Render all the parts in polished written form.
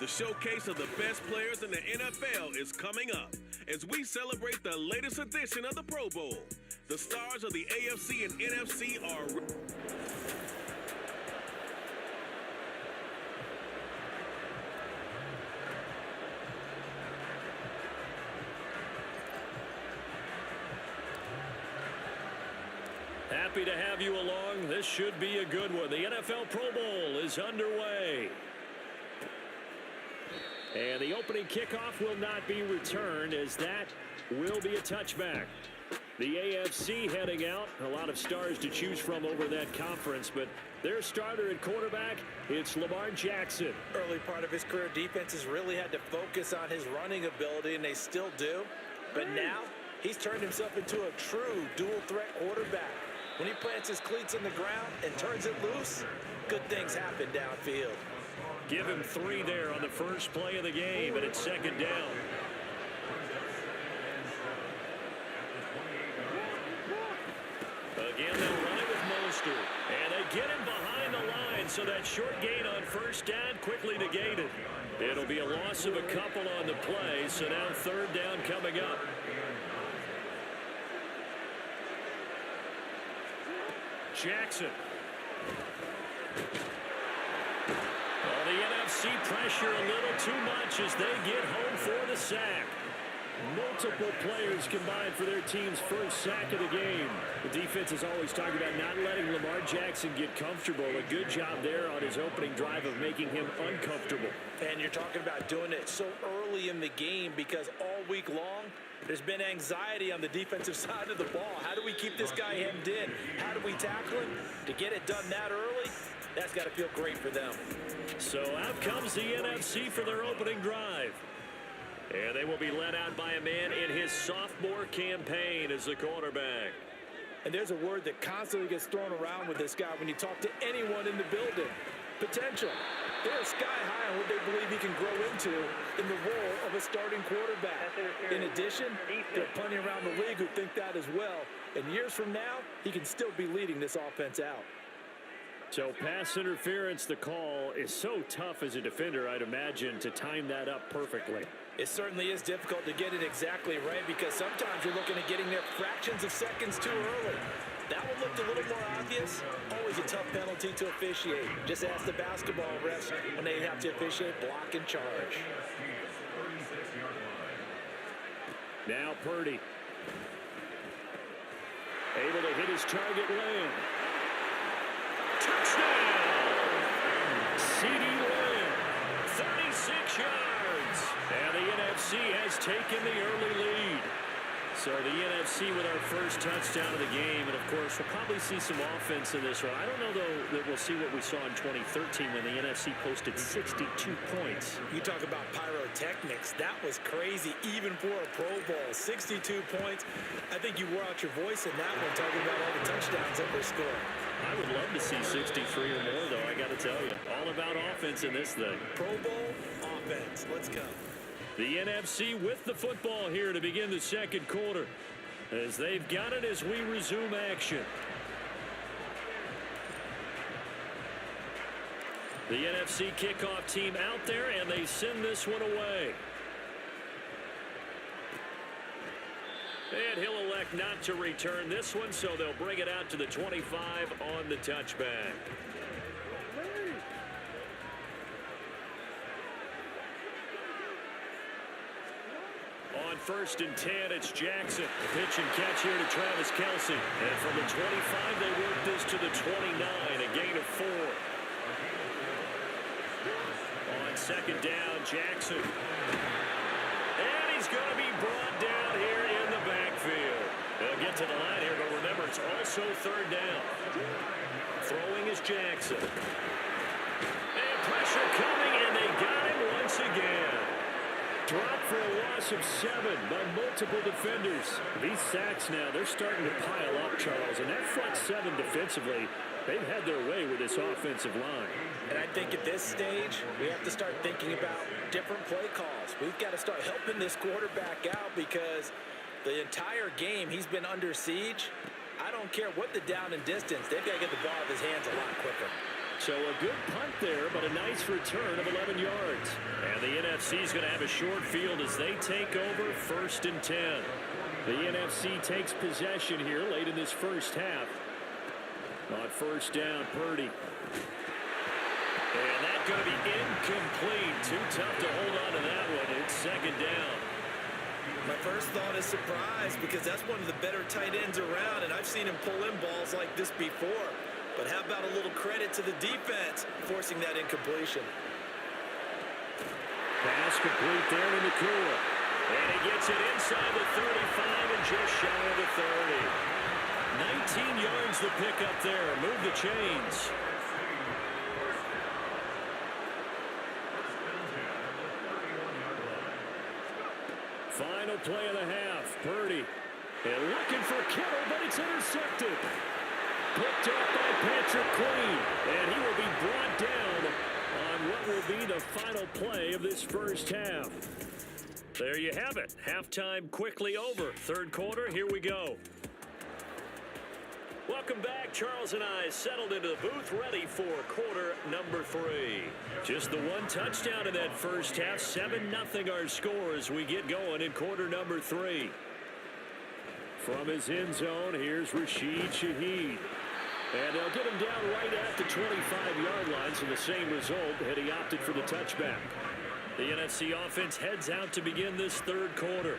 The showcase of the best players in the NFL is coming up as we celebrate the latest edition of the Pro Bowl. The stars of the AFC and NFC are... Happy to have you along. This should be a good one. The NFL Pro Bowl is underway. And the opening kickoff will not be returned, as that will be a touchback. The AFC heading out. A lot of stars to choose from over that conference, but their starter at quarterback, it's Lamar Jackson. Early part of his career, defenses really had to focus on his running ability, and they still do. But now, he's turned himself into a true dual-threat quarterback. When he plants his cleats in the ground and turns it loose, good things happen downfield. Give him 3 there on the first play of the game, and it's second down. Again, they'll run it with Mostert. And they get him behind the line, so that short gain on first down quickly negated. It'll be a loss of a couple on the play, so now third down coming up. Jackson. The NFC pressure a little too much as they get home for the sack. Multiple players combined for their team's first sack of the game. The defense is always talking about not letting Lamar Jackson get comfortable. A good job there on his opening drive of making him uncomfortable. And you're talking about doing it so early in the game because all week long, there's been anxiety on the defensive side of the ball. How do we keep this guy hemmed in? How do we tackle him? To get it done that early, that's got to feel great for them. So out comes the NFC for their opening drive. And they will be led out by a man in his sophomore campaign as the quarterback. And there's a word that constantly gets thrown around with this guy when you talk to anyone in the building. Potential. They're sky high on what they believe he can grow into in the role of a starting quarterback. In addition, there are plenty around the league who think that as well. And years from now, he can still be leading this offense out. So pass interference, the call is so tough as a defender, I'd imagine, to time that up perfectly. It certainly is difficult to get it exactly right because sometimes you're looking at getting there fractions of seconds too early. That one looked a little more obvious. Always a tough penalty to officiate. Just ask the basketball refs when they have to officiate block and charge. Now Purdy. Able to hit his target land. Touchdown! C.D. Lamb, 36 yards. And the NFC has taken the early lead. So the NFC with our first touchdown of the game. And, of course, we'll probably see some offense in this one. I don't know, though, that we'll see what we saw in 2013 when the NFC posted 62 points. You talk about pyrotechnics. That was crazy, even for a Pro Bowl. 62 points. I think you wore out your voice in that one, talking about all the touchdowns that were scored. I would love to see 63 or more, though, I got to tell you. All about offense in this thing. Pro Bowl offense. Let's go. The NFC with the football here to begin the second quarter as they've got it as we resume action. The NFC kickoff team out there, and they send this one away. And he'll elect not to return this one, so they'll bring it out to the 25 on the touchback. On 1st and 10, it's Jackson. Pitch and catch here to Travis Kelce. And from the 25, they work this to the 29, a gain of 4. On second down, Jackson. And he's going to be brought down here in the backfield. They'll get to the line here, but remember, it's also third down. Throwing is Jackson. And pressure coming, and they got him once again. Dropped for a loss of 7 by multiple defenders. These sacks now, they're starting to pile up, Charles. And that front 7 defensively, they've had their way with this offensive line. And I think at this stage, we have to start thinking about different play calls. We've got to start helping this quarterback out because the entire game he's been under siege. I don't care what the down and distance. They've got to get the ball out of his hands a lot quicker. So a good punt there, but a nice return of 11 yards. And the NFC is going to have a short field as they take over 1st and 10. The NFC takes possession here late in this first half. On 1st down, Purdy. And that's going to be incomplete. Too tough to hold on to that one. It's 2nd down. My first thought is surprise because that's one of the better tight ends around, and I've seen him pull in balls like this before. But how about a little credit to the defense forcing that incompletion? Pass complete there to Nakua. And he gets it inside the 35 and just shy of the 30. 19 yards to pick up there. Move the chains. Final play of the half. Purdy. And looking for Kittle, but it's intercepted. Picked up by Patrick Queen. And he will be brought down on what will be the final play of this first half. There you have it. Halftime quickly over. 3rd quarter, here we go. Welcome back. Charles and I settled into the booth ready for quarter number 3. Just the one touchdown in that first half. 7-0 our score as we get going in quarter number 3. From his end zone, here's Rashid Shaheed. And they'll get him down right at the 25-yard line, so the same result had he opted for the touchback. The NFC offense heads out to begin this 3rd quarter.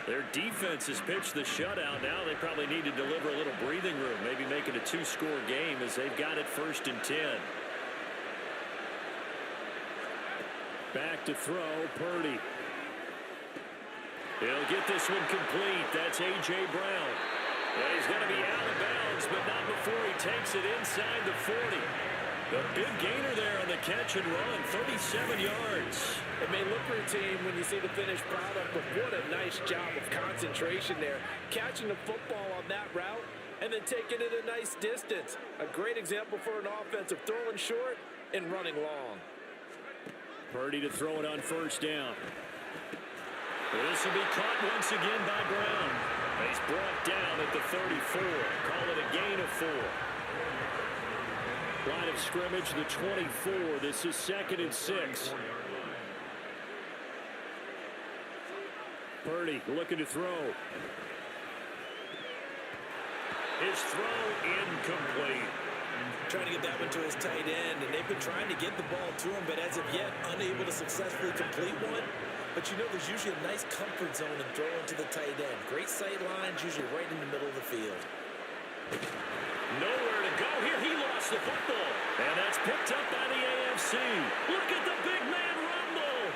Their defense has pitched the shutout. Now they probably need to deliver a little breathing room, maybe make it a 2-score game as they've got it 1st and 10. Back to throw, Purdy. He'll get this one complete. That's A.J. Brown. And he's going to be out of bounds, but not before he takes it inside the 40. The big gainer there on the catch and run, 37 yards. It may look routine when you see the finished product, but what a nice job of concentration there. Catching the football on that route and then taking it a nice distance. A great example for an offensive throwing short and running long. Purdy to throw it on 1st down. This will be caught once again by Brown. He's brought down at the 34. Call it a gain of 4. Line of scrimmage, the 24. This is 2nd and 6. Purdy looking to throw. His throw incomplete. Trying to get that one to his tight end, and they've been trying to get the ball to him, but as of yet, unable to successfully complete one. But you know, there's usually a nice comfort zone in throwing to the tight end. Great sight lines, usually right in the middle of the field. Nowhere to go here. He lost the football. And that's picked up by the AFC. Look at the big man rumble.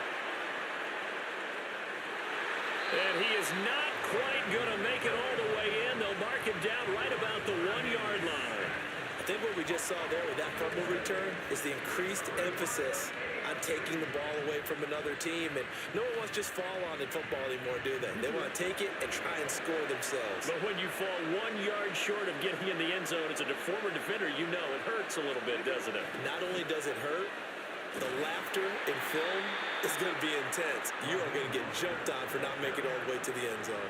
And he is not quite going to make it all the way in. They'll mark him down right about the 1-yard line. I think what we just saw there with that fumble return is the increased emphasis on taking the ball away from another team. And no one wants to just fall on in football anymore, do they? They want to take it and try and score themselves. But when you fall 1 yard short of getting in the end zone as a former defender, you know it hurts a little bit, doesn't it? Not only does it hurt, the laughter in film is going to be intense. You are going to get jumped on for not making it all the way to the end zone.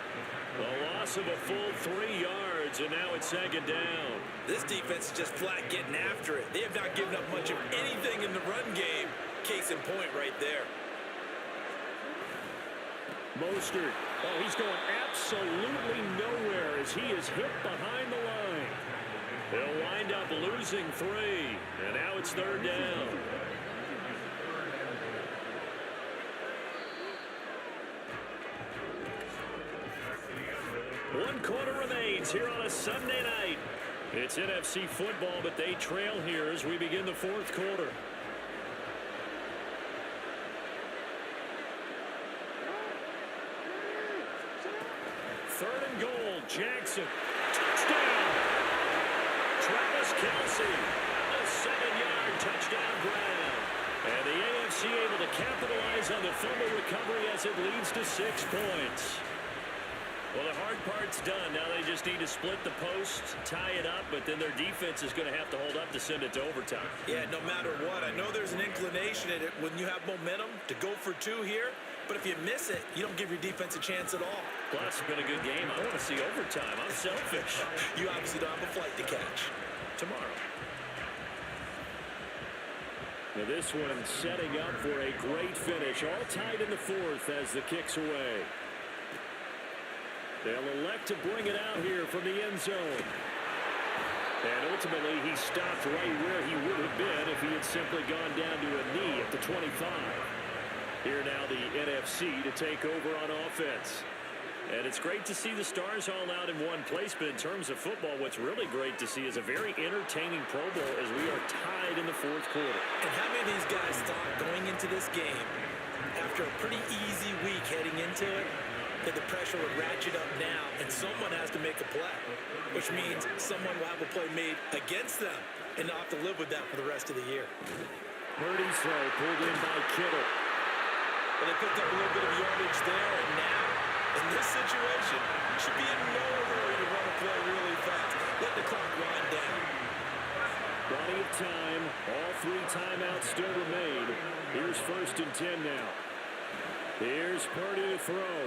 A loss of a full 3 yards, and now it's 2nd down. This defense is just flat getting after it. They have not given up much of anything in the run game. Case in point right there. Mostert. Oh, he's going absolutely nowhere as he is hit behind the line. They'll wind up losing 3, and now it's 3rd down. One quarter remains here on a Sunday night. It's NFC football, but they trail here as we begin the 4th quarter. 3rd and goal, Jackson. Touchdown! Travis Kelce. A 7-yard touchdown grab. And the AFC able to capitalize on the fumble recovery as it leads to 6 points. Well, the hard part's done. Now they just need to split the post, tie it up, but then their defense is going to have to hold up to send it to overtime. Yeah, no matter what. I know there's an inclination in it when you have momentum to go for 2 here, but if you miss it, you don't give your defense a chance at all. Plus, it's been a good game. I want to see overtime. I'm selfish. You obviously don't have a flight to catch. Tomorrow. Now this one setting up for a great finish. All tied in the fourth as the kick's away. They'll elect to bring it out here from the end zone. And ultimately, he stopped right where he would have been if he had simply gone down to a knee at the 25. Here now the NFC to take over on offense. And it's great to see the stars all out in one place, but in terms of football, what's really great to see is a very entertaining Pro Bowl as we are tied in the fourth quarter. And how many of these guys thought going into this game, after a pretty easy week heading into it, that the pressure would ratchet up now and someone has to make a play, which means someone will have a play made against them and not have to live with that for the rest of the year. Purdy's throw pulled in by Kittle. Well, they picked up a little bit of yardage there, and now, in this situation, should be in no hurry to run a play really fast. Let the clock wind down. Plenty of time. All three timeouts still remain. Here's 1st and 10 now. Here's Purdy to throw.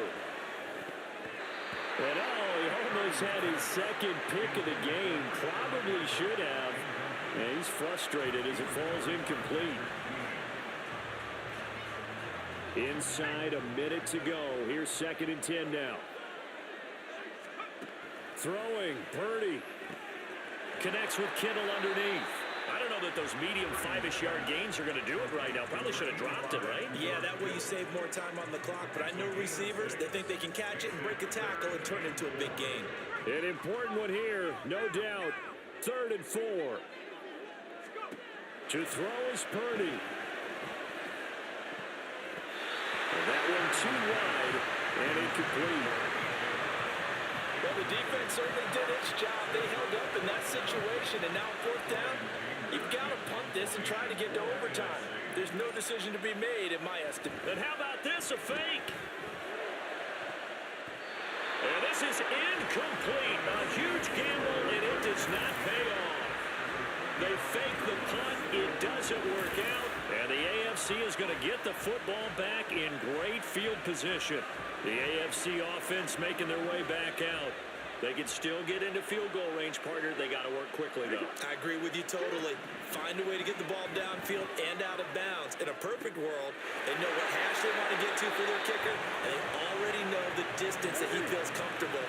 And he almost had his second pick of the game. Probably should have. And he's frustrated as it falls incomplete. Inside a minute to go. Here's 2nd and 10 now. Throwing. Purdy. Connects with Kittle underneath. I don't know that those medium 5-ish yard gains are going to do it right now. Probably should have dropped it, right? Yeah, that way you save more time on the clock. But I know receivers, they think they can catch it and break a tackle and turn it into a big gain. An important one here, no doubt. 3rd and 4. To throw is Purdy. And that one too wide and incomplete. Well, the defense certainly did its job. They held up in that situation, and now 4th down, you've got to punt this and try to get to overtime. There's no decision to be made, in my estimate. And how about this, a fake? And this is incomplete. A huge gamble, and it does not pay off. They fake the punt. It doesn't work out. And the AFC is going to get the football back in great field position. The AFC offense making their way back out. They can still get into field goal range, partner. They got to work quickly, though. I agree with you totally. Find a way to get the ball downfield and out of bounds. In a perfect world, they know what hash they want to get to for their kicker, and they already know the distance that he feels comfortable.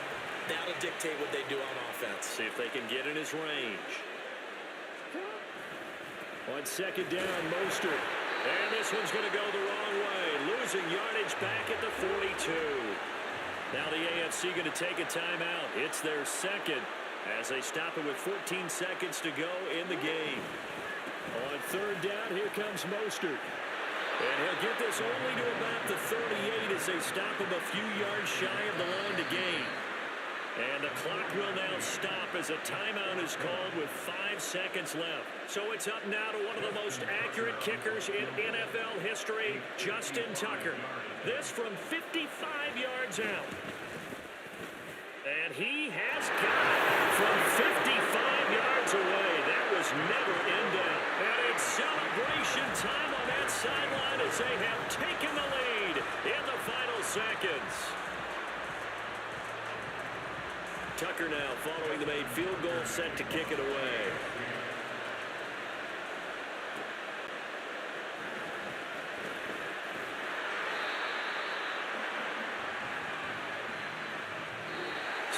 That'll dictate what they do on offense. See if they can get in his range. On 2nd down, Mostert. And this one's going to go the wrong way. Losing yardage back at the 42. Now the AFC going to take a timeout. It's their 2nd as they stop it with 14 seconds to go in the game. On 3rd down, here comes Mostert. And he'll get this only to about the 38 as they stop him a few yards shy of the line to gain. And the clock will now stop as a timeout is called with 5 seconds left. So it's up now to one of the most accurate kickers in NFL history, Justin Tucker. This from 55 yards out. And he has got it from 55 yards away. That was never in doubt. And it's celebration time on that sideline as they have taken the lead in the final seconds. Tucker now following the made field goal, set to kick it away.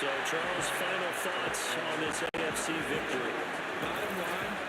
So, Charles, final thoughts on this AFC victory? Bottom line,